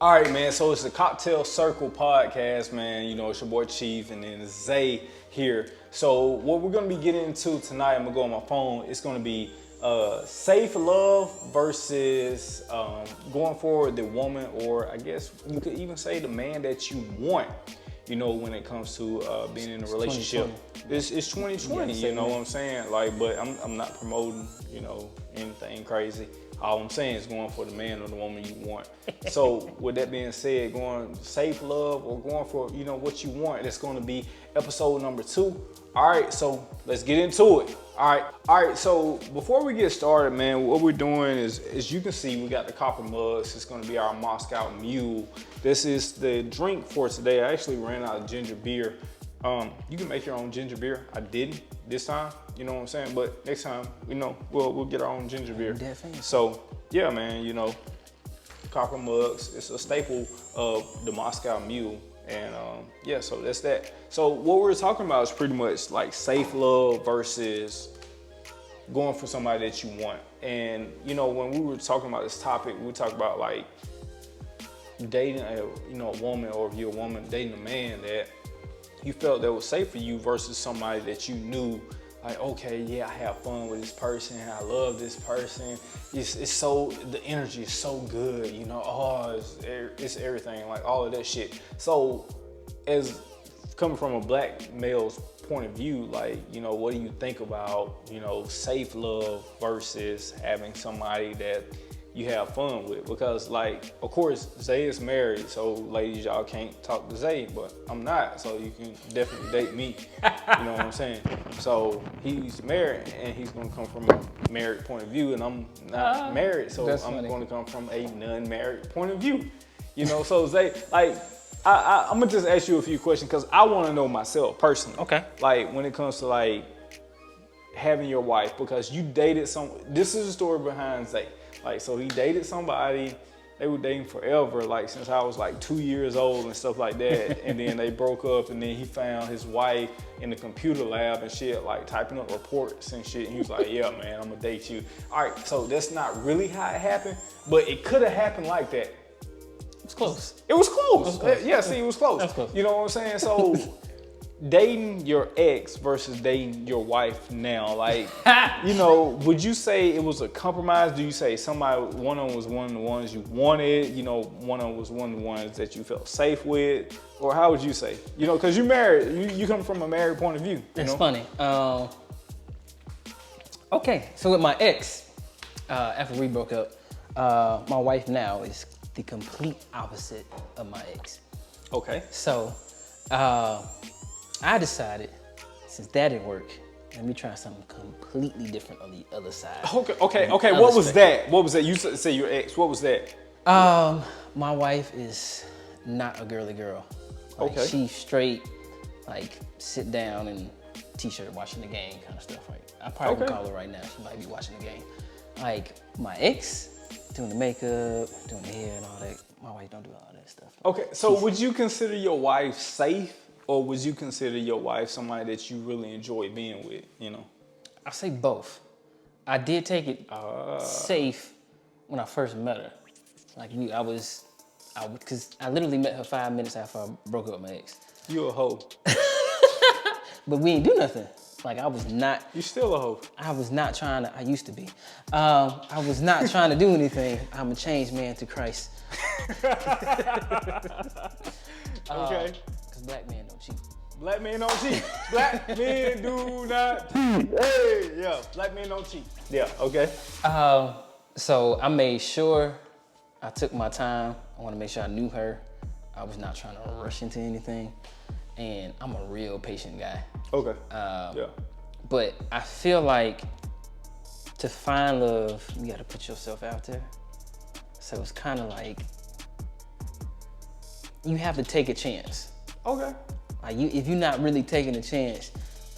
All right, man, so it's the Cocktail Circle podcast, man. You know, it's your boy Chief and then Zay here. So what we're gonna be getting into tonight, I'm gonna go on my phone, it's gonna be safe love versus going for the woman, or I guess you could even say the man that you want, you know, when it comes to being in a relationship. It's 2020, you know what I'm saying? Like, but I'm not promoting, you know, anything crazy. All I'm saying is going for the man or the woman you want. So with that being said, going safe love or going for, you know, what you want, that's going to be episode number 2. All right, so let's get into it. All right, so before we get started, man, what we're doing is, as you can see, we got the copper mugs. It's going to be our Moscow Mule. This is the drink for today. I actually ran out of ginger beer. You can make your own ginger beer. I didn't this time, you know what I'm saying? But next time, you know, we'll get our own ginger beer. Definitely. So yeah, man, you know, copper mugs, it's a staple of the Moscow Mule. And yeah, so that's that. So what we're talking about is pretty much like safe love versus going for somebody that you want. And you know, when we were talking about this topic, we talked about like dating a woman, or if you're a woman dating a man that you felt that was safe for you versus somebody that you knew, like, okay, yeah, I have fun with this person, I love this person. It's so, the energy is so good, you know, oh, it's everything, like all of that shit. So as coming from a black male's point of view, like, you know, what do you think about, you know, safe love versus having somebody that you have fun with? Because like, of course, Zay is married, so ladies, y'all can't talk to Zay, but I'm not, so you can definitely date me. You know what I'm saying? So he's married, and he's gonna come from a married point of view, and I'm not married, so I'm gonna come from a non-married point of view. You know, so Zay, like, I'm gonna just ask you a few questions because I want to know myself personally. Okay. Like when it comes to like having your wife, because you dated this is the story behind Zay. Like, so he dated somebody, they were dating forever, like since I was like 2 years old and stuff like that. And then they broke up, and then he found his wife in the computer lab and shit, like typing up reports and shit. And he was like, yeah, man, I'm gonna date you. All right, so that's not really how it happened, but it could have happened like that. It was close. It was close. It was close. Yeah, see, it was close. That's close. You know what I'm saying? So dating your ex versus dating your wife now, like, you know, would you say it was a compromise? Do you say one of them was one of the ones you wanted, you know, one of them was one of the ones that you felt safe with? Or how would you say? You know, because you're married, you come from a married point of view. It's funny. Okay, so with my ex, after we broke up, my wife now is the complete opposite of my ex. Okay. So, I decided, since that didn't work, let me try something completely different on the other side. Okay. What was that? What was that? You say your ex. What was that? My wife is not a girly girl. Like, okay. She's straight, like sit down and t-shirt watching the game kind of stuff. Right. I probably would call her right now. She might be watching the game. Like my ex, doing the makeup, doing the hair and all that. My wife don't do all that stuff. Okay. So would you consider your wife safe? Or would you consider your wife somebody that you really enjoy being with, you know? I say both. I did take it safe when I first met her. Like because I literally met her 5 minutes after I broke up with my ex. You a hoe. But we ain't do nothing. Like I was not. You still a hoe. I was not trying to, I used to be. I was not trying to do anything. I'm a changed man through Christ. Okay. Black men don't cheat. Black men don't cheat. Black men do not cheat. Hey, yeah. Black men don't cheat. Yeah, okay. So I made sure I took my time. I want to make sure I knew her. I was not trying to rush into anything. And I'm a real patient guy. Okay. Yeah. But I feel like to find love, you got to put yourself out there. So it's kind of like you have to take a chance. Okay. Like if you're not really taking a chance,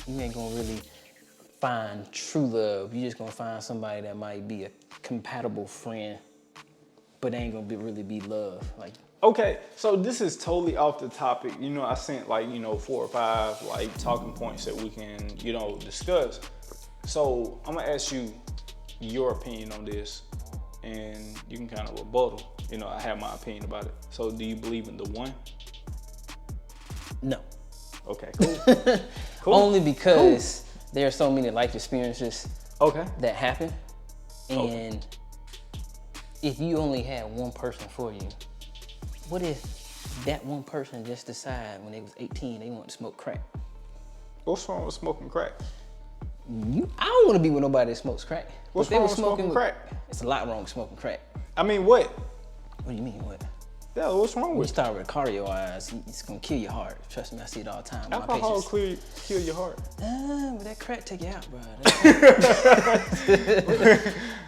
you ain't gonna really find true love. You're just gonna find somebody that might be a compatible friend, but ain't gonna really be love. Like. Okay, so this is totally off the topic. You know, I sent like, 4 or 5 like talking points that we can, discuss. So I'm gonna ask you your opinion on this. and you can kind of rebuttal. You know, I have my opinion about it. So do you believe in the one? No. Okay, cool. Cool. Only because there are so many life experiences that happen. And if you only had one person for you, what if that one person just decided when they was 18 they wanted to smoke crack? What's wrong with smoking crack? I don't want to be with nobody that smokes crack. What's wrong with smoking crack? It's a lot wrong with smoking crack. I mean, what? What do you mean, what? Yeah, what's wrong When you with it? start with cardio eyes, it's gonna kill your heart. Trust me, I see it all the time. Alcohol My patients. kill your heart. But that crack take you out, bro.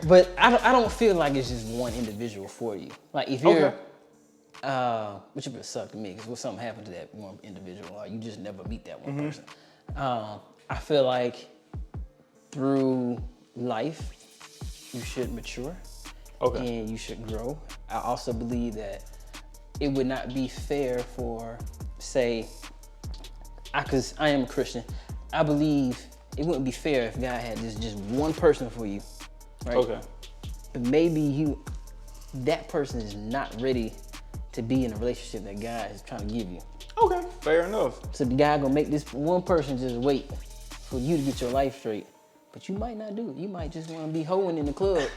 But I don't feel like it's just one individual for you. Like if you're, which would suck to me, because what something happened to that one individual, or you just never meet that one person. I feel like through life, you should mature. And you should grow. I also believe that it would not be fair for, say, because I am a Christian, I believe it wouldn't be fair if God had just one person for you, right? But maybe that person is not ready to be in a relationship that God is trying to give you. Fair enough. So the guy gonna make this one person just wait for you to get your life straight, but you might not do it. You might just want to be hoeing in the club.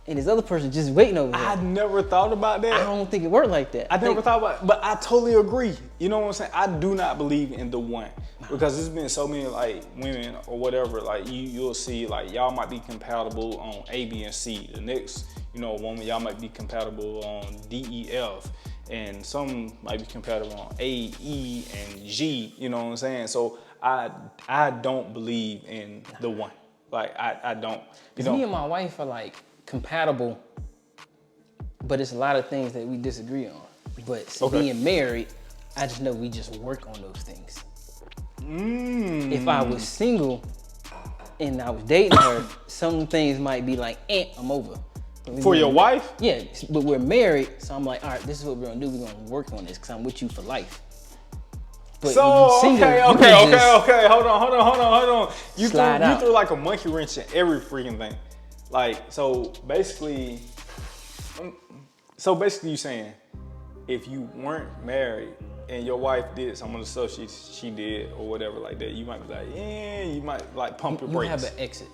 And this other person just waiting over there. I never thought about that. I don't think it worked like that. I never thought about it, but I totally agree. You know what I'm saying? I do not believe in the one. Because there's been so many like women or whatever, like you'll see like y'all might be compatible on A, B, and C. The next, woman, y'all might be compatible on D, E, F. And some might be compatible on A, E, and G, you know what I'm saying? So I don't believe in the one. Like I don't. Me and my wife are like compatible, but it's a lot of things that we disagree on. But being married, I just know we just work on those things. If I was single and I was dating her, some things might be like, I'm over. For your wife? Yeah, but we're married, so I'm like, all right, this is what we're gonna do. We're gonna work on this because I'm with you for life. But so single, okay. Hold on. You threw like a monkey wrench in every freaking thing. Like so basically you saying if you weren't married and your wife did some of the stuff she did or whatever like that, you might be like, you might like pump your brakes. You have an exit.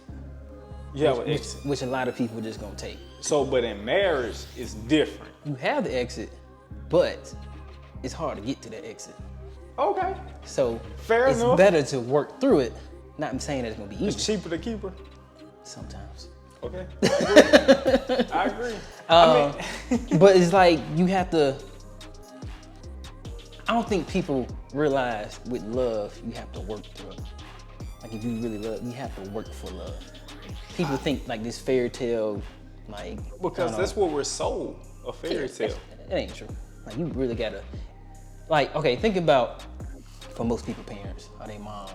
You have an exit. Which a lot of people just gonna take. So, but in marriage, it's different. You have the exit, but it's hard to get to that exit. Okay. So fair enough. It's better to work through it. Not saying that it's gonna be easy. It's cheaper to keep her. Sometimes. Okay. I agree. But it's like you have to. I don't think people realize with love you have to work through it. Like if you really love, you have to work for love. People think like this fairy tale, like because that's what we're sold, a fairy tale. It ain't true. Like you really gotta, like think about for most people, parents or their mom.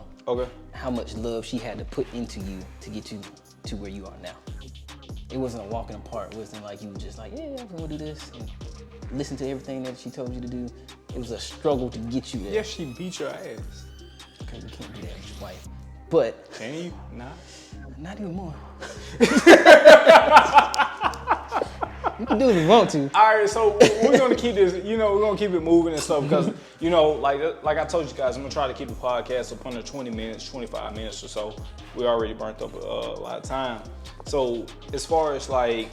How much love she had to put into you to get you to where you are now. It wasn't a walk in the park. It wasn't like you were just like, I'm gonna do this and listen to everything that she told you to do. It was a struggle to get you there. Yeah, she beat your ass. Okay, you can't do that with your wife. But can you? Not even more. You can do what you want to. All right, so we're gonna keep this. We're gonna keep it moving and stuff because like I told you guys, I'm gonna try to keep the podcast up under 20 minutes, 25 minutes or so. We already burnt up a lot of time. So as far as like,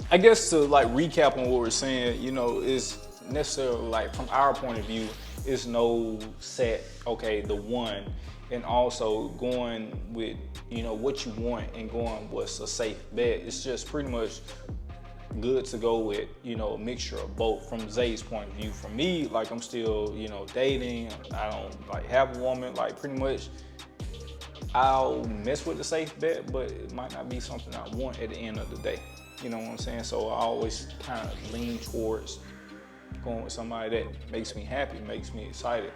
I guess to like recap on what we're saying, is necessarily like from our point of view, is no set. The one. And also going with, what you want and going what's a safe bet. It's just pretty much good to go with, a mixture of both from Zay's point of view. For me, like I'm still, dating. I don't like have a woman, like pretty much I'll mess with the safe bet, but it might not be something I want at the end of the day. You know what I'm saying? So I always kind of lean towards going with somebody that makes me happy, makes me excited.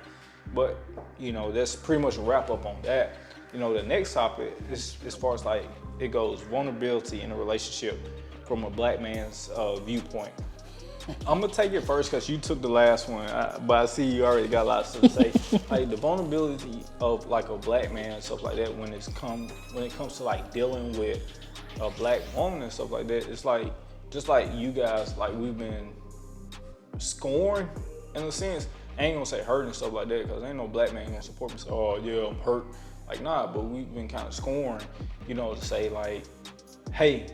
But, that's pretty much a wrap up on that. The next topic is as far as like it goes, vulnerability in a relationship from a black man's viewpoint. I'm gonna take it first because you took the last one, but I see you already got a lot of stuff to say. Like the vulnerability of like a black man and stuff like that when it comes to like dealing with a black woman and stuff like that. It's like just like you guys, like we've been scorned in a sense. I ain't gonna say hurt and stuff like that because ain't no black man gonna support me. So, oh yeah, I'm hurt. Like nah, but we've been kind of scorned, to say like, hey,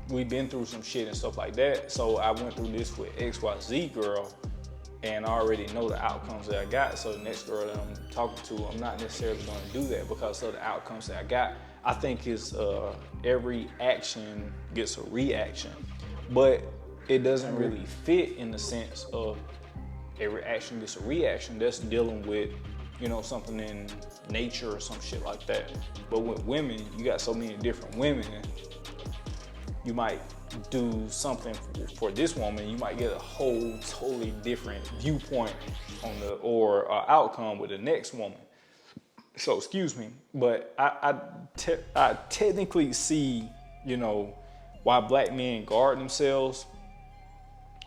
we've been through some shit and stuff like that. So I went through this with XYZ girl, and I already know the outcomes that I got. So the next girl that I'm talking to, I'm not necessarily gonna do that because of the outcomes that I got. I think it's every action gets a reaction, but it doesn't really fit in the sense of every action gets a reaction. That's dealing with, something in nature or some shit like that. But with women, you got so many different women. You might do something for this woman, you might get a whole totally different viewpoint on or outcome with the next woman. So excuse me, but I technically see, why black men guard themselves.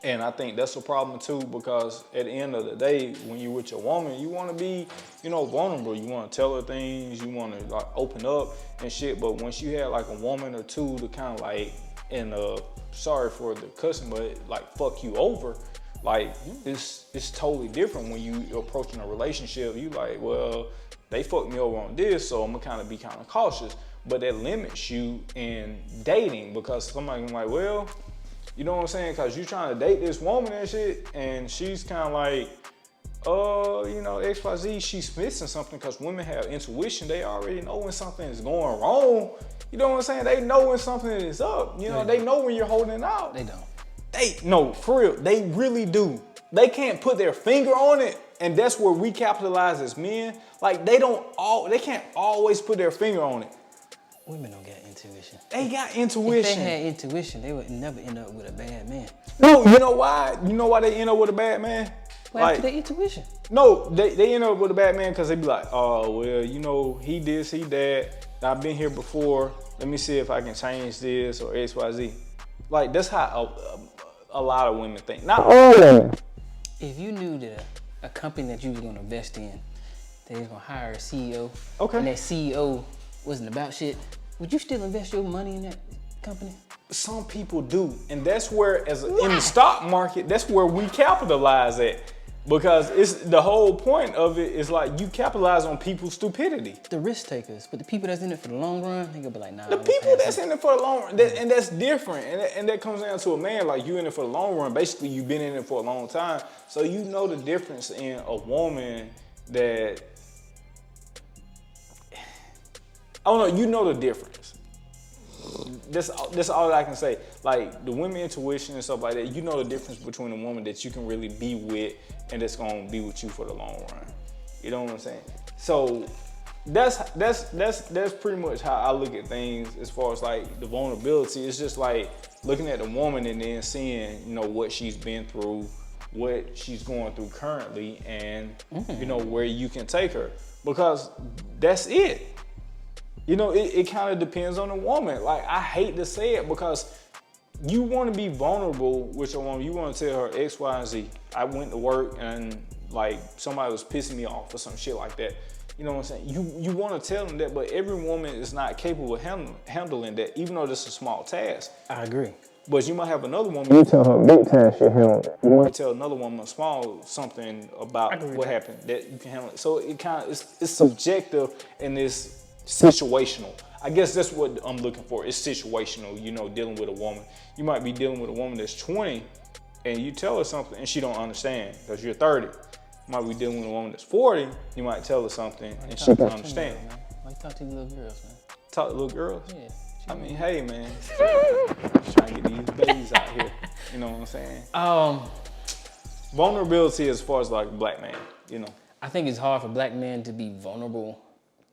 And I think that's a problem too, because at the end of the day, when you're with your woman, you want to be, vulnerable. You want to tell her things, you want to like open up and shit. But once you have like a woman or two to kind of like, sorry for the cussing, but like fuck you over, like it's totally different when you approaching a relationship. You like, well, they fucked me over on this, so I'm gonna kind of be kind of cautious. But that limits you in dating because somebody's like, well, you know what I'm saying? Because you trying to date this woman and shit, and she's kind of like, XYZ, she's missing something because women have intuition. They already know when something is going wrong. You know what I'm saying? They know when something is up. They know when you're holding it out. They don't. No, for real, they really do. They can't put their finger on it, and that's where we capitalize as men. Like they can't always put their finger on it. Women don't got intuition. They got intuition. If they had intuition, they would never end up with a bad man. No, you know why? You know why they end up with a bad man? Well, after their intuition. No, they end up with a bad man because they be like, oh, well, he this, he that. I've been here before. Let me see if I can change this or X, Y, Z. Like, that's how a lot of women think. Not all women. If you knew that a company that you was going to invest in, they was going to hire a CEO, okay, and that CEO wasn't about shit, would you still invest your money in that company? Some people do. And that's where, in the stock market, that's where we capitalize at. Because it's the whole point of it is like you capitalize on people's stupidity. The risk takers, but the people that's in it for the long run, they gonna be like, nah. The people that's in it for the long run, and that's different. And that comes down to a man, like you in it for the long run. Basically, you've been in it for a long time. So you know the difference in a woman that, I don't know, you know the difference. That's all that I can say. Like the women intuition and stuff like that, you know the difference between a woman that you can really be with and that's gonna be with you for the long run. You know what I'm saying? So that's pretty much how I look at things as far as like the vulnerability. It's just like looking at the woman and then seeing, what she's been through, what she's going through currently, and where you can take her. Because that's it. It kind of depends on the woman. Like, I hate to say it because you want to be vulnerable with your woman. You want to tell her X, Y, and Z. I went to work and like somebody was pissing me off or some shit like that. You know what I'm saying? You want to tell them that, but every woman is not capable of handling that, even though this is a small task. I agree. But you might have another woman. You tell her big task you handle it. You might tell another woman a small something about what happened that you can handle it. So it kind of it's subjective and it's situational. I guess that's what I'm looking for. It's situational, dealing with a woman. You might be dealing with a woman that's 20 and you tell her something and she don't understand because you're 30. You might be dealing with a woman that's 40, you might tell her something and she can understand. Why you talk to the little girls, man? Talk to little girls? Yeah. I mean, hey man, trying to get these babies out here. You know what I'm saying? Vulnerability as far as like a black man, I think it's hard for black men to be vulnerable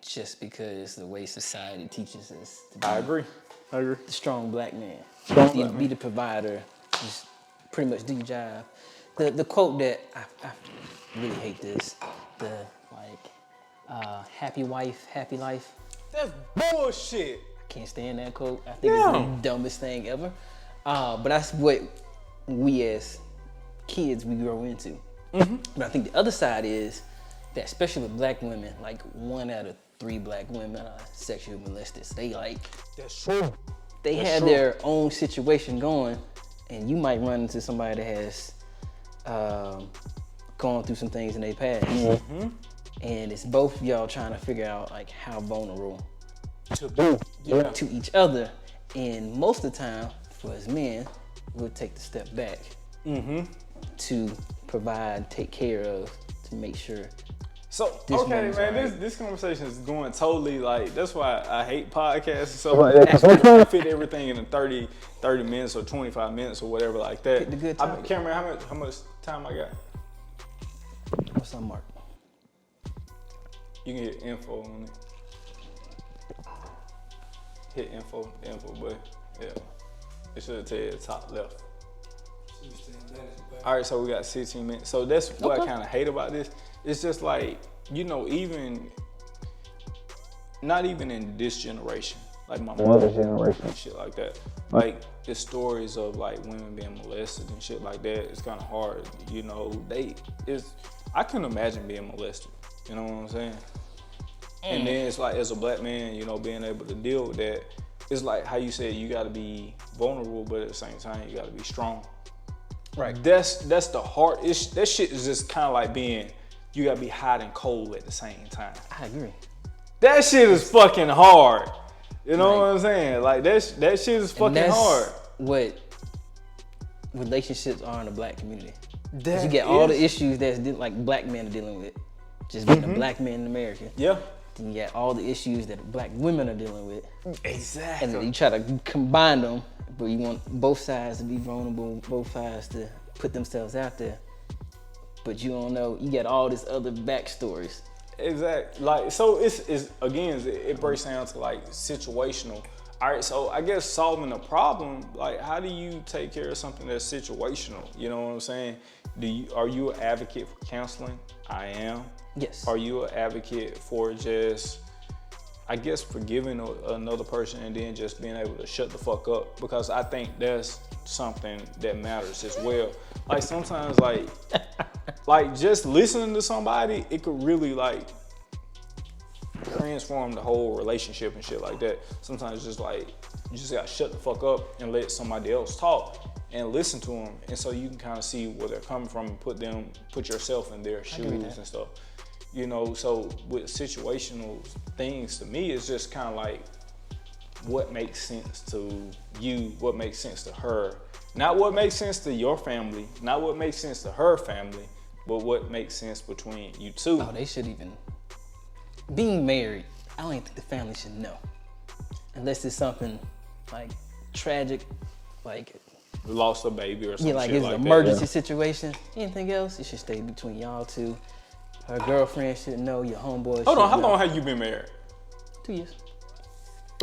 just because the way society teaches us to be. I agree. The strong black man. Be the provider. Just pretty much do your job. The quote that I really hate this. The happy wife, happy life. That's bullshit. I can't stand that quote. I think it's the dumbest thing ever. But that's what we as kids we grow into. But I think the other side is that, especially with black women, like 1 out of 3 black women are sexually molested. So they like, That's true. they have their own situation going, and you might run into somebody that has gone through some things in their past. And it's both of y'all trying to figure out like how vulnerable to each other. And most of the time, for us men, we'll take the step back to provide, take care of, to make sure. So, okay, man, this conversation is going totally like, that's why I hate podcasts and stuff like that. Because we're trying to fit everything in 30 minutes or 25 minutes or whatever like that. Pick the good topic. Cameron, how much time I got? What's up, Mark? You can hit info on it. Hit info, but yeah. It should tell you the top left. All right, so we got 16 minutes. So that's what I kind of hate about this. It's just like, you know, not even in this generation, like my mother's generation and shit like that. Like, the stories of like women being molested and shit like that, it's kind of hard, you know. I couldn't imagine being molested, you know what I'm saying? And then it's like, as a black man, you know, being able to deal with that, it's like how you said, you gotta be vulnerable, but at the same time, you gotta be strong. Right. That's the hard, that shit is just kind of like being, you gotta be hot and cold at the same time. I agree. That shit is fucking hard. You know what I'm saying? Like, that shit is fucking hard. What relationships are in the black community. You get all the issues that like black men are dealing with, just being a black man in America. Yeah. Then you got all the issues that black women are dealing with. Exactly. And then you try to combine them, but you want both sides to be vulnerable, both sides to put themselves out there. But you don't know, you got all this other backstories. Exactly. Like, so it's again, it breaks down to like situational. All right, so I guess solving a problem, like, how do you take care of something that's situational? You know what I'm saying? Are you an advocate for counseling? I am. Yes. Are you an advocate for just, I guess, forgiving another person and then just being able to shut the fuck up? Because I think that's something that matters as well. Like, sometimes, like just listening to somebody, it could really like transform the whole relationship and shit like that. Sometimes just like, you just gotta shut the fuck up and let somebody else talk and listen to them. And so you can kind of see where they're coming from and put yourself in their shoes and stuff. You know, so with situational things, to me, it's just kind of like, what makes sense to you, what makes sense to her. Not what makes sense to your family, not what makes sense to her family, but what makes sense between you two. Oh, they should even, being married, I don't even think the family should know. Unless it's something like tragic, like lost a baby or something. Yeah, like it's an emergency situation. Anything else, it should stay between y'all two. Her girlfriend shouldn't know, your homeboy Hold on, how long have you been married? 2 years.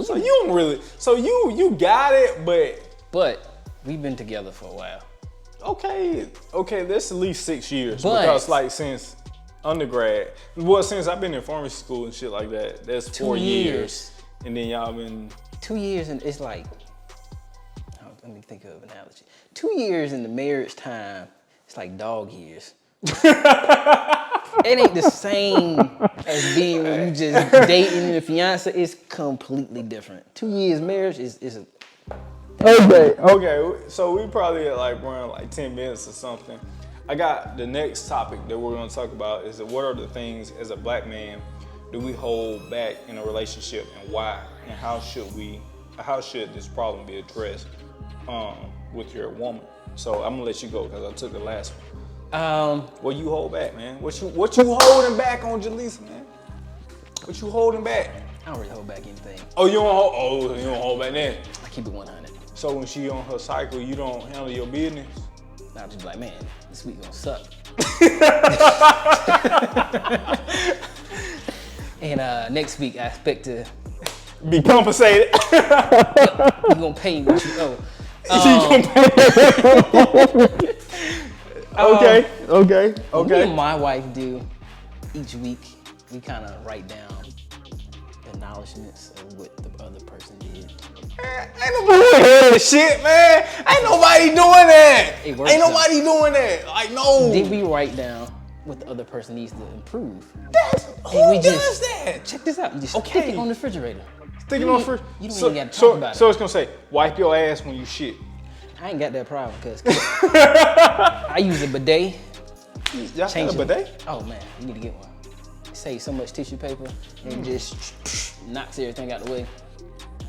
So you don't really, so you got it, But we've been together for a while. Okay, that's at least 6 years. But, because like since undergrad, well, since I've been in pharmacy school and shit like that, that's 4 years. And then y'all been 2 years, and it's like, let me think of an analogy. 2 years in the marriage time, it's like dog years. It ain't the same as being when you just dating a fiance. It's completely different. 2 years marriage is a... Okay. So we probably at like around like 10 minutes or something. I got the next topic that we're gonna talk about is what are the things as a black man do we hold back in a relationship and why? And how should this problem be addressed with your woman? So I'm gonna let you go because I took the last one. What you hold back, man? What you holding back on Jaleesa, man? What you holding back? I don't really hold back anything. You don't hold back then? I keep it 100. So when she on her cycle, you don't handle your business? Nah, I'm just like, man, this week gonna suck. And next week I expect to be compensated. You gonna pay me what you owe. Okay. What me and my wife do each week, we kind of write down acknowledgements of what the other person did. Ain't nobody doing that shit, man. Ain't nobody doing that. Ain't nobody doing that. Like, no. Did we write down what the other person needs to improve? Who does that? Check this out. You just stick it on the refrigerator. Stick it on the fridge. You don't even got to talk about it. So it's gonna say, wipe your ass when you shit. I ain't got that problem because I use a bidet. Y'all got a bidet? Oh man, you need to get one. Save so much tissue paper and just knocks everything out the way.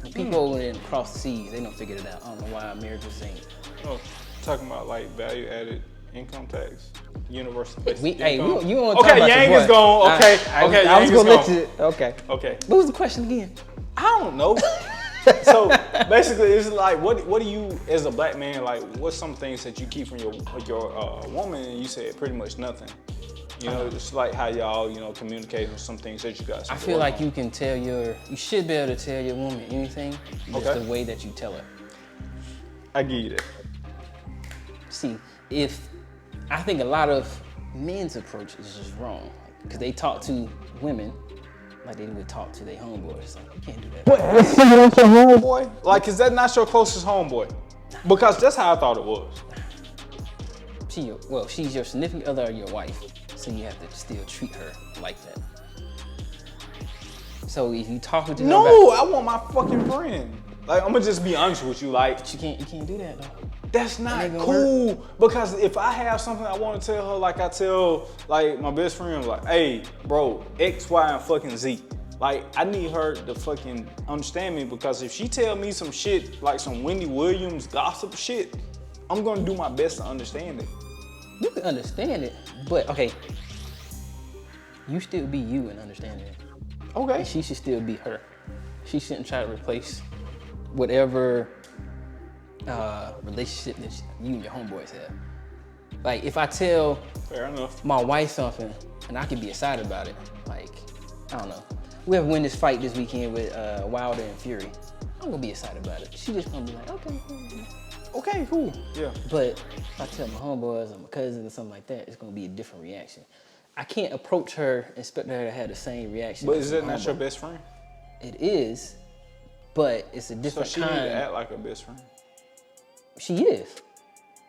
The people over there across the seas, they don't figure it out. I don't know why Americans ain't. Oh, talking about like value added income tax, universal basic You income. want to talk about Yang your is boy. gone. Okay, I was gonna let you. Okay. What was the question again? I don't know. So basically, it's like, what do you, as a black man, like, what's some things that you keep from your woman? And you said pretty much nothing. You know, it's like how y'all, you know, communicate on some things that you guys. I feel like you can tell you should be able to tell your woman anything, just the way that you tell her. I give you that. See, I think a lot of men's approach is just wrong, because they talk to women like they would talk to their homeboys. Like, you can't do that. What? That's your homeboy? Like, is that not your closest homeboy? Because that's how I thought it was. She's your significant other or your wife, so you have to still treat her like that. So if you talking to her I want my fucking friend. Like, I'm gonna just be honest with you. Like, you can't do that though. That's not cool. Because if I have something I want to tell her, like I tell like my best friend, like, hey, bro, X, Y, and fucking Z. Like, I need her to fucking understand me, because if she tell me some shit, like some Wendy Williams gossip shit, I'm gonna do my best to understand it. You can understand it, but okay, you still be you and understand it. Okay. And she should still be her. She shouldn't try to replace whatever relationship that you and your homeboys have. Like, if I tell Fair enough. my wife something and I can be excited about it, like, I don't know. We have win this fight this weekend with Wilder and Fury. I'm gonna be excited about it. She just gonna be like, okay, cool. Okay, cool. Yeah. But if I tell my homeboys or my cousins or something like that, it's gonna be a different reaction. I can't approach her and expect her to have the same reaction. But is that not your best friend? It is, but it's a different kind. So she need to act like a best friend. She is.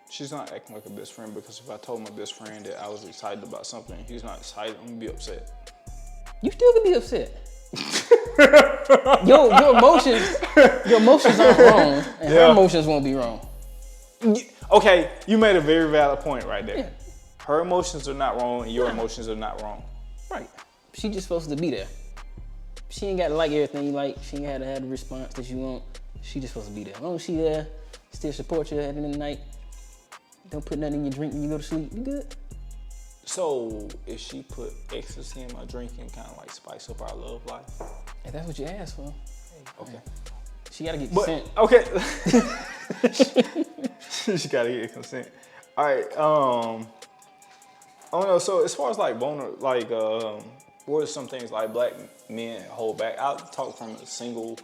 She's not acting like a best friend, because if I told my best friend that I was excited about something and he's not excited, I'm gonna be upset. You still can be upset. your emotions aren't wrong, and her emotions won't be wrong. Okay, you made a very valid point right there. Yeah. Her emotions are not wrong, and your emotions are not wrong. Right. She just supposed to be there. She ain't got to like everything you like. She ain't got to have the response that you want. She just supposed to be there. As long as she there, still support you at the end of the night. Don't put nothing in your drink when you go to sleep. You good? So if she put ecstasy in my drink and kind of like spice up our love life? If that's what you asked for. Okay. She got to get consent. Okay. She got to get consent. All right. I don't know. So as far as like what are some things like black men hold back? I'll talk from a single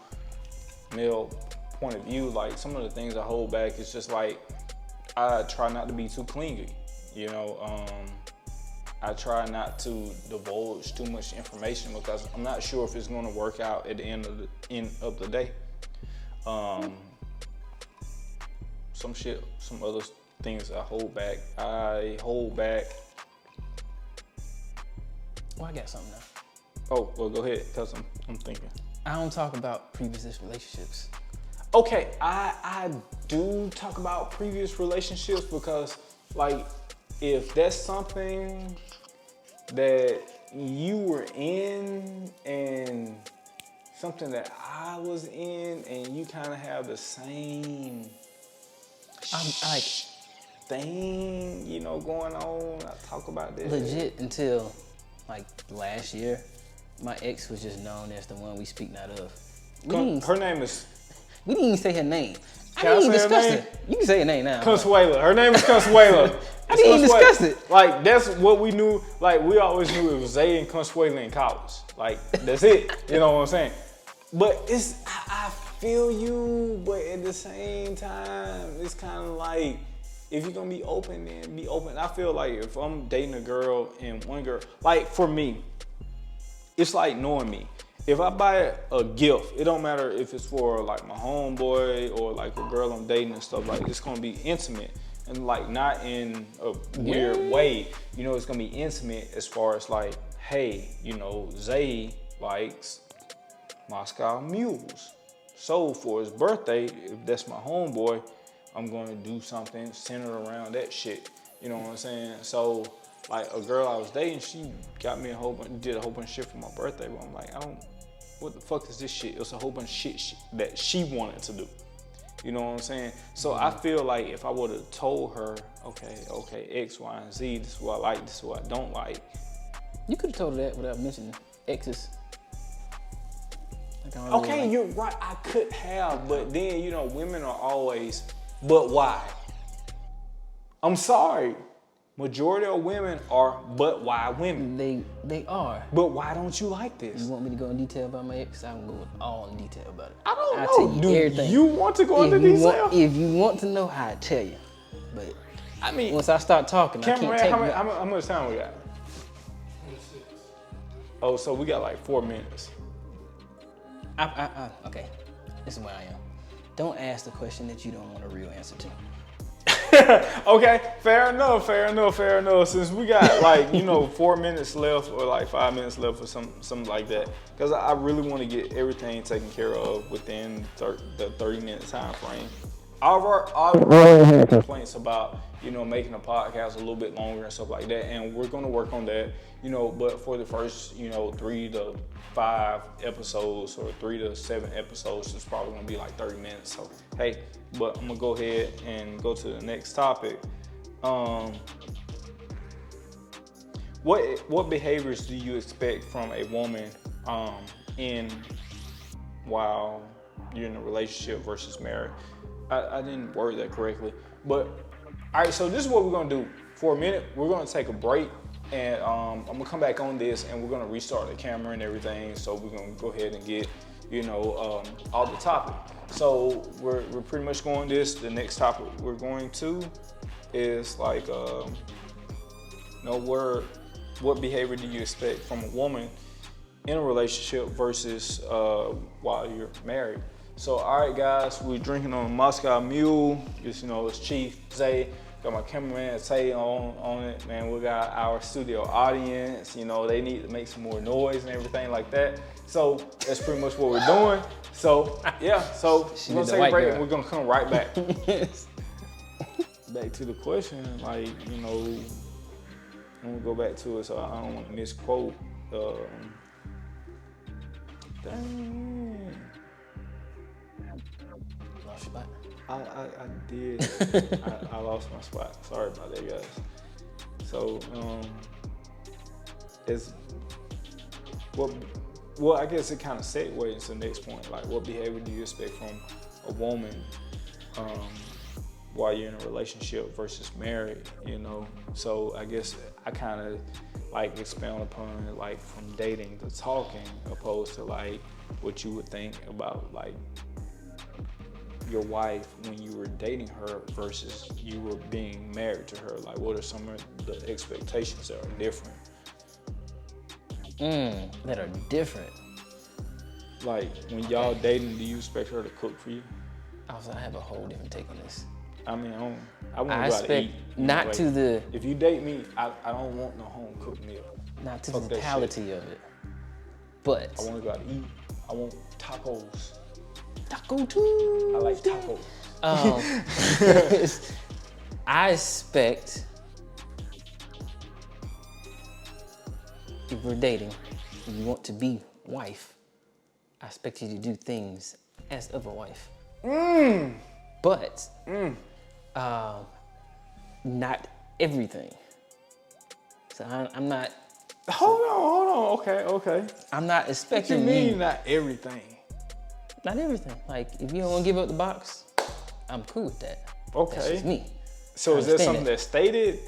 male point of view. Like, some of the things I hold back is just like, I try not to be too clingy. You know, I try not to divulge too much information, because I'm not sure if it's going to work out at the end of the day. Some other things I hold back. Well, I got something now. Oh, well, go ahead, because I'm thinking. I don't talk about previous relationships. Okay, I do talk about previous relationships, because, like, if that's something that you were in and something that I was in, and you kind of have the same thing, you know, going on, I talk about this. Legit, until like last year, my ex was just known as the one we speak not of. Her name is... We didn't even say her name. I Can didn't I even say her discuss name? it. You can say her name now. Consuela. Her name is Consuela. I didn't even discuss it. Like, that's what we knew. Like, we always knew it was Zay and Consuela in college. Like, that's it. You know what I'm saying? But I feel you, but at the same time, it's kind of like, if you're gonna be open, then be open. I feel like if I'm dating a girl and one girl, like, for me, it's like knowing me. if I buy a gift, it don't matter if it's for like my homeboy or like a girl I'm dating and stuff, like it's gonna be intimate and like not in a weird way. You know, it's gonna be intimate as far as like, hey, you know, Zay likes Moscow mules. So for his birthday, if that's my homeboy, I'm gonna do something centered around that shit. You know what I'm saying? So like a girl I was dating, she got me did a whole bunch of shit for my birthday, but I'm like, what the fuck is this shit? It was a whole bunch of shit that she wanted to do. You know what I'm saying? So I feel like if I would have told her, okay, X, Y, and Z, this is what I like, this is what I don't like. You could have told her that without mentioning exes. Okay, you're right, I could have, but then, you know, women are always, but why? I'm sorry. Majority of women are but why women. They are. But why don't you like this? You want me to go in detail about my ex? I can go all in detail about it. I'll tell you everything. You want to go into detail? If you want to know, I'll tell you. But I mean, once I start talking, I can't take how much time we got? 26. Oh, so we got like 4 minutes. Okay, this is where I am. Don't ask the question that you don't want a real answer to. Okay, fair enough. Since we got like, you know, 4 minutes left or like 5 minutes left or something like that, because I really want to get everything taken care of within the 30-minute time frame. I've already had complaints about, you know, making a podcast a little bit longer and stuff like that, and we're gonna work on that, you know, but for the first, you know, 3 to 5 episodes or 3 to 7 episodes, it's probably gonna be like 30 minutes. So, hey, but I'm gonna go ahead and go to the next topic. What behaviors do you expect from a woman while you're in a relationship versus married? I didn't word that correctly, but all right, so this is what we're gonna do. For a minute, we're gonna take a break, and I'm gonna come back on this, and we're gonna restart the camera and everything. So we're gonna go ahead and get, you know, all the topic. So we're pretty much going this. The next topic we're going to is like, what behavior do you expect from a woman in a relationship versus while you're married? So, all right, guys, we're drinking on a Moscow Mule. Just, you know, it's Chief Zay. Got my cameraman Tay on it, man. We got our studio audience. You know, they need to make some more noise and everything like that. So that's pretty much what we're doing. So yeah, so we're gonna take a break and we're gonna come right back. Back to the question, like, you know, I'm gonna go back to it so I don't want to misquote. Dang. Lost your spot. I did. I lost my spot. Sorry about that, guys. So, well, I guess it kind of segues to the next point. Like, what behavior do you expect from a woman while you're in a relationship versus married? You know, so I guess I kind of like expound upon it, like from dating to talking, opposed to like what you would think about like your wife when you were dating her versus you were being married to her. Like, what are some of the expectations that are different? That are different. Like, when y'all dating, do you expect her to cook for you? I have a whole different take on this. I mean, I want to go out to eat. Not to the... If you date me, I don't want no home cooked meal. Not to the totality of it. But... I want to go out to eat. I want tacos. Taco Tuesday. I like tacos. I expect, if we're dating and you want to be wife, I expect you to do things as of a wife. But not everything. So I'm not. Hold on. Okay. I'm not expecting What you mean not everything? Not everything. Like, if you don't want to give up the box, I'm cool with that. Okay. That's just me. So is that something that's stated,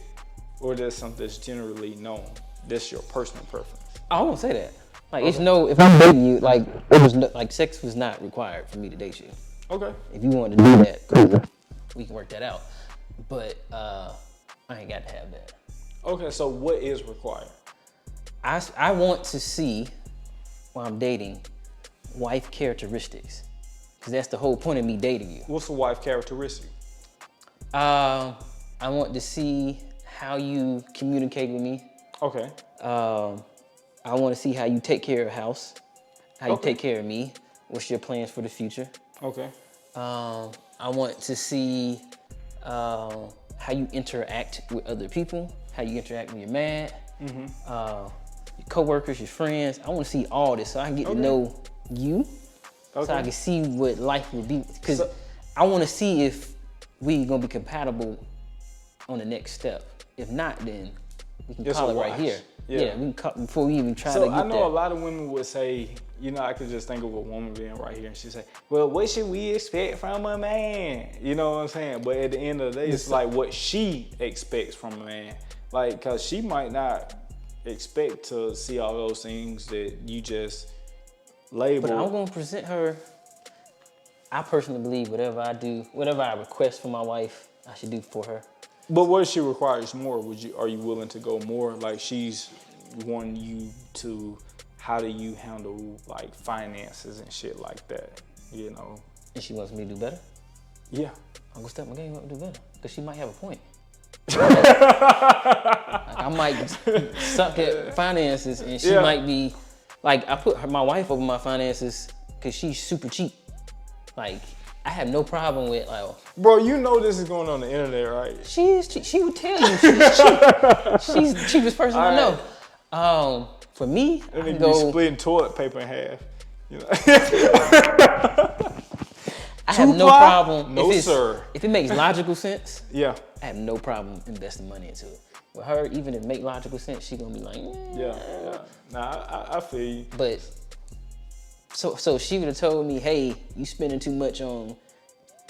or is that something that's generally known? That's your personal preference? I won't say that. Like, it's no, if I'm dating you, like, it was no, like, sex was not required for me to date you. Okay. If you wanted to do that, cool. We can work that out. But I ain't got to have that. Okay, so what is required? I want to see while I'm dating wife characteristics, because that's the whole point of me dating you. What's the wife characteristic? I want to see how you communicate with me. Okay. I want to see how you take care of the house, how you Okay. take care of me. What's your plans for the future? Okay. I want to see how you interact with other people, how you interact when you're mad, your coworkers, your friends. I want to see all this so I can get to know you, so I can see what life would be. Because I want to see if we gonna be compatible on the next step. If not, then we can Just call a it right watch. here. Yeah. Yeah, we can call before we even try to So get I know there. a lot of women would say, you know, I could just think of a woman being right here and she'd say, well, what should we expect from a man? You know what I'm saying? But at the end of the day, it's like what she expects from a man. Like, cause she might not expect to see all those things that you just label. But I'm gonna present her. I personally believe whatever I do, whatever I request for my wife, I should do for her. But what if she requires more? Are you willing to go more? Like she's wanting you to, how do you handle like finances and shit like that? You know? And she wants me to do better. Yeah. I'm gonna step my game up and do better, because she might have a point. Like, I might suck at finances, and she might be like, I put my wife over my finances because she's super cheap. Like, I have no problem with like. Bro, you know this is going on the internet, right? She is cheap. She would tell you she's cheap. She's the cheapest person I know. For me, I And can then go. you splitting toilet paper in half. You know? I have no Two-ply? problem. No, if sir. If it makes logical sense, Yeah. I have no problem investing money into it. With her, even if it make logical sense, she gonna be like, Yeah. Nah, I feel you. But so she would have told me, hey, you spending too much on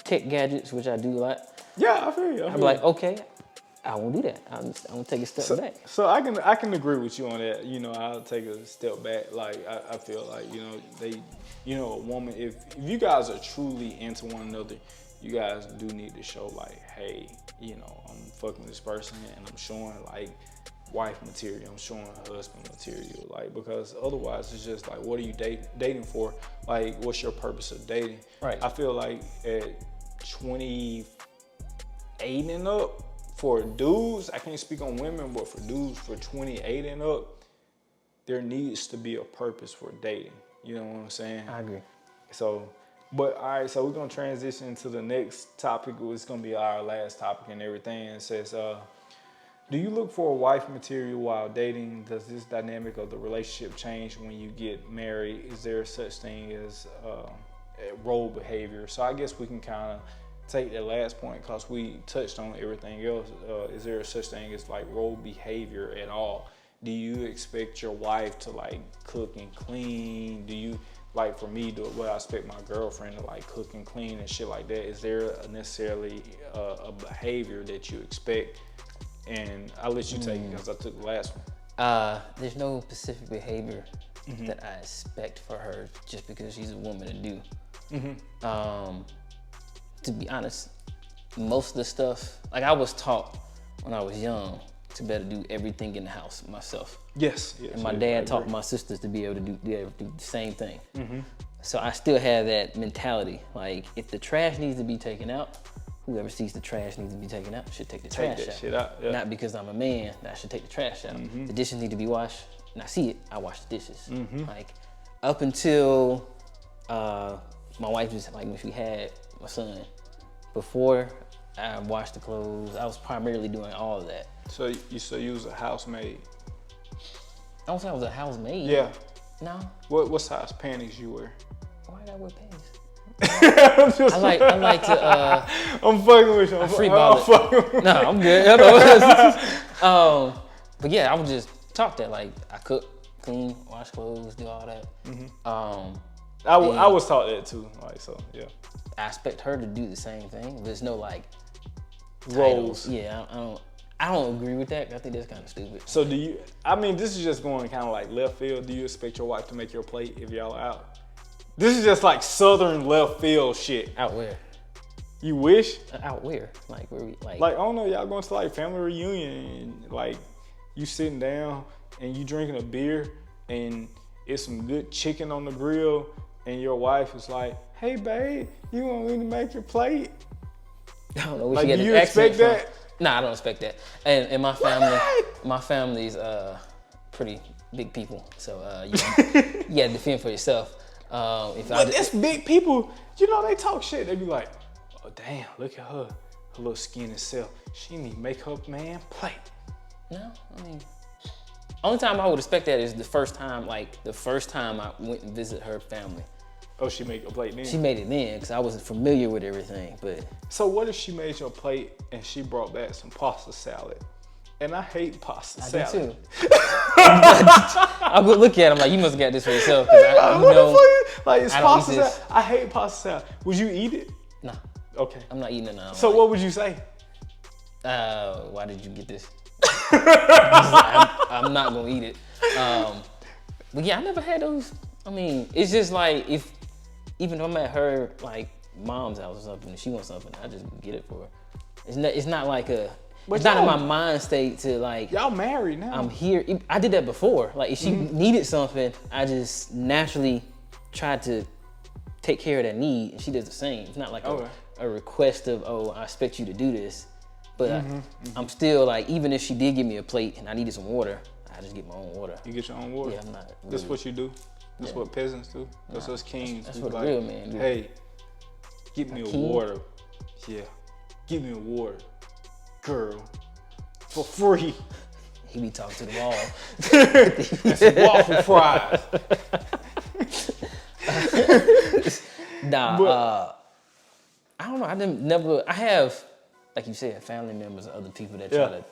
tech gadgets, which I do a lot. Yeah, I feel you. I'd be like, okay, I won't do that. I'm gonna take a step back. So I can agree with you on that. You know, I'll take a step back. Like I feel like, you know, a woman, if you guys are truly into one another, you guys do need to show like, hey, you know, I'm fucking this person and I'm showing like wife material, I'm showing husband material, like, because otherwise it's just like, what are you dating for? Like, what's your purpose of dating? Right. I feel like at 28 and up, for dudes, I can't speak on women, but for dudes, for 28 and up, there needs to be a purpose for dating. You know what I'm saying? I agree. So, but all right, so we're gonna transition to the next topic. It's gonna be our last topic and everything. It says, do you look for a wife material while dating? Does this dynamic of the relationship change when you get married? Is there such thing as role behavior? So I guess we can kind of take that last point because we touched on everything else. Is there such thing as like role behavior at all? Do you expect your wife to like cook and clean? Do you, like for me, I expect my girlfriend to like cook and clean and shit like that? Is there necessarily a behavior that you expect? And I'll let you take it because I took the last one. There's no specific behavior that I expect for her just because she's a woman to do. To be honest, most of the stuff, like I was taught when I was young to better do everything in the house myself. Yes. And my dad taught my sisters to be able to do the same thing. So I still have that mentality. Like if the trash needs to be taken out, whoever sees the trash needs to be taken out should take the trash that out. shit out. Yeah. Not because I'm a man that I should take the trash out. The dishes need to be washed, and I see it, I wash the dishes. Like up until my wife was like, when she had my son, before I washed the clothes, I was primarily doing all of that. So you was a housemaid? I don't say I was a housemaid. Yeah. No. What size panties you wear? Why did I wear panties? I'm I like to. I'm fucking with you. I freeball it. No, I'm good. But yeah, I was just taught that. Like I cook, clean, wash clothes, do all that. I was taught that too. Like so, yeah. I expect her to do the same thing. There's no like Roles. titles. Yeah, I don't agree with that. I think that's kind of stupid. So do you? I mean, this is just going kind of like left field. Do you expect your wife to make your plate if y'all are out? This is just like southern left field shit. Out where? You wish? Out where? Like where we like? Like I don't know. Y'all going to like family reunion and like you sitting down and you drinking a beer and it's some good chicken on the grill, and your wife is like, "Hey, babe, you want me to make your plate?" I don't know. Like, do you expect that? Nah, I don't expect that. And my family's pretty big people, so you gotta defend for yourself. But it's big people. You know, they talk shit. They be like, "Oh damn, look at her little skinny self. She need to make her man plate." No, I mean, only time I would expect that is the first time I went and visit her family. Oh, she made a plate then? She made it then, because I wasn't familiar with everything, but. So what if she made your plate and she brought back some pasta salad? And I hate pasta salad. I do too. I would look at him like, you must have got this for yourself. Like, it's pasta salad. I hate pasta salad. Would you eat it? Nah. Okay. I'm not eating it now. So what would you say? Why did you get this? I'm not gonna eat it. But yeah, I never had those. I mean, it's just like even if I'm at her like mom's house or something, and she wants something, I just get it for her. It's not like a. It's not in my mind state to like. Y'all married now. I'm here. I did that before. Like if she needed something, I just naturally tried to take care of that need, and she does the same. It's not like a request of, oh, I expect you to do this. But I'm still like, even if she did give me a plate and I needed some water, I just get my own water. You get your own water? Yeah, I'm not. This what you do? This what peasants do? That's us kings. That's what a real man do. Hey, get me a water. Yeah, give me a water. Girl, for free. He be talking to the wall. And some waffle fries. Nah, I don't know. I have, like you said, family members or other people that try to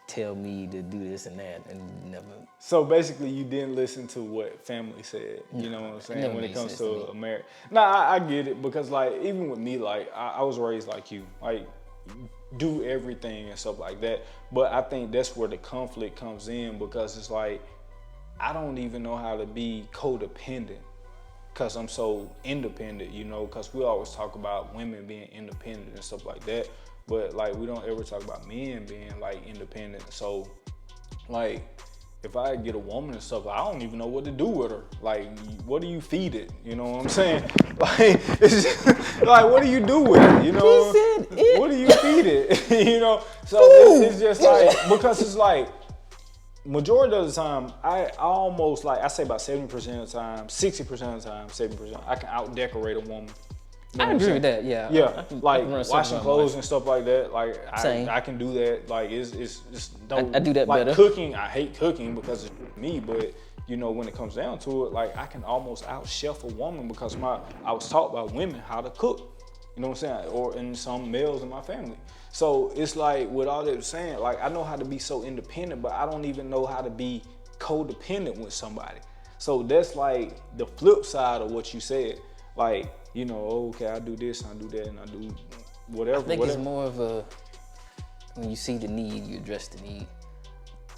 tell me to do this and that, and never. So basically, you didn't listen to what family said. You know what I'm saying? When it comes to America. Nah, I get it, because like even with me, like I was raised like you, like do everything and stuff like that. But I think that's where the conflict comes in, because it's like I don't even know how to be codependent, because I'm so independent, you know, because we always talk about women being independent and stuff like that, but like we don't ever talk about men being like independent. So like if I get a woman and stuff, I don't even know what to do with her. Like, what do you feed it? You know what I'm saying? Like, it's just, like, what do you do with it? You know, what do you feed it? You know, so it's just like, because it's like, majority of the time, I almost like, I say about 70% of the time, 60% of the time, 70%, I can out decorate a woman. You know I agree with that, yeah. Yeah, like washing clothes and stuff like that. Like I can do that. Like it's just don't. I do that like better. Cooking, I hate cooking because it's me. But you know, when it comes down to it, like I can almost out chef a woman, because I was taught by women how to cook. You know what I'm saying? Or in some males in my family. So it's like with all that saying, like I know how to be so independent, but I don't even know how to be codependent with somebody. So that's like the flip side of what you said. Like, you know, okay, I do this, I do that, and I do whatever. I think it's more of a, when you see the need, you address the need.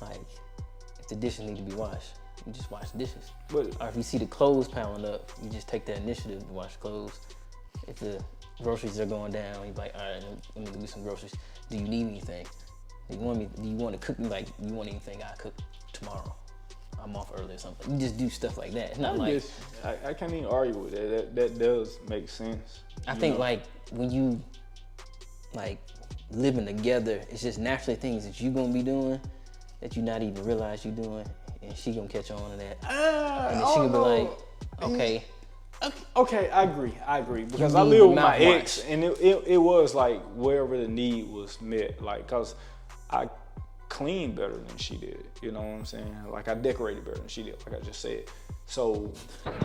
Like, if the dishes need to be washed, you just wash the dishes. Or if you see the clothes piling up, you just take that initiative to wash clothes. If the groceries are going down, you're like, all right, let me go get some groceries. Do you need anything? Do you want to cook? Like, you want anything I cook tomorrow? I'm off early or something. You just do stuff like that. It's not like I can't even argue with that. That does make sense. I think like when you like living together, it's just naturally things that you gonna be doing that you not even realize you doing, and she gonna catch on to that, and then she gonna be like, okay. Okay, I agree because I live with my ex, and it was like wherever the need was met, like cause I clean better than she did, you know what I'm saying? Like I decorated better than she did, like I just said. So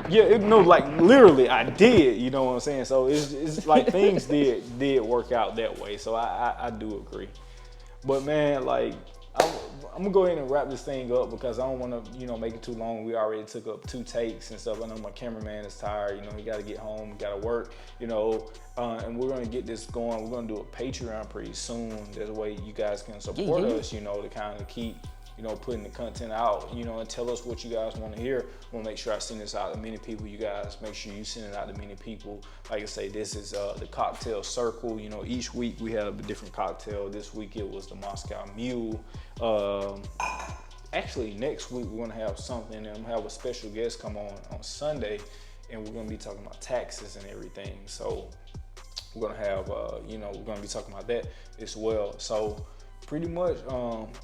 yeah, like literally I did, you know what I'm saying? So it's like things did work out that way. So I do agree. But man, like I'm gonna go ahead and wrap this thing up because I don't want to, make it too long. We already took up 2 takes and stuff. I know my cameraman is tired. He got to get home, got to work. And we're gonna get this going. We're gonna do a Patreon pretty soon. That way you guys can support us. To kind of keep, putting the content out. And tell us what you guys want to hear. We'll make sure I send this out to many people. You guys make sure you send it out to many people. Like I say, this is the cocktail circle. Each week we have a different cocktail. This week it was the Moscow Mule. actually next week we're gonna have something, and I'm gonna have a special guest come on Sunday, and we're gonna be talking about taxes and everything. So we're gonna have, you know, we're gonna be talking about that as well. So pretty much,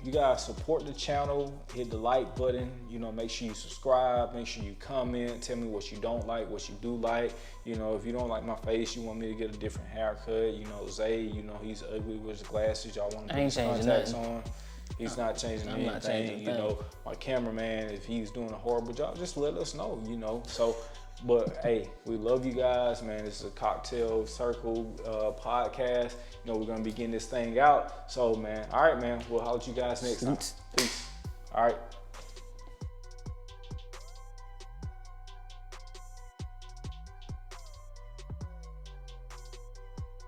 you guys support the channel, hit the like button, you know, make sure you subscribe, make sure you comment, tell me what you don't like, what you do like. You know, if you don't like my face, you want me to get a different haircut, you know, Zay, you know, he's ugly with his glasses, y'all want to put his contacts on. He's not changing anything, not changing you know. My cameraman, if he's doing a horrible job, just let us know, you know. So, but hey, we love you guys, man. This is a Cocktail Circle podcast. You know, we're gonna be getting this thing out. So, man, all right, man. We'll holler at you guys next time. Peace. All right.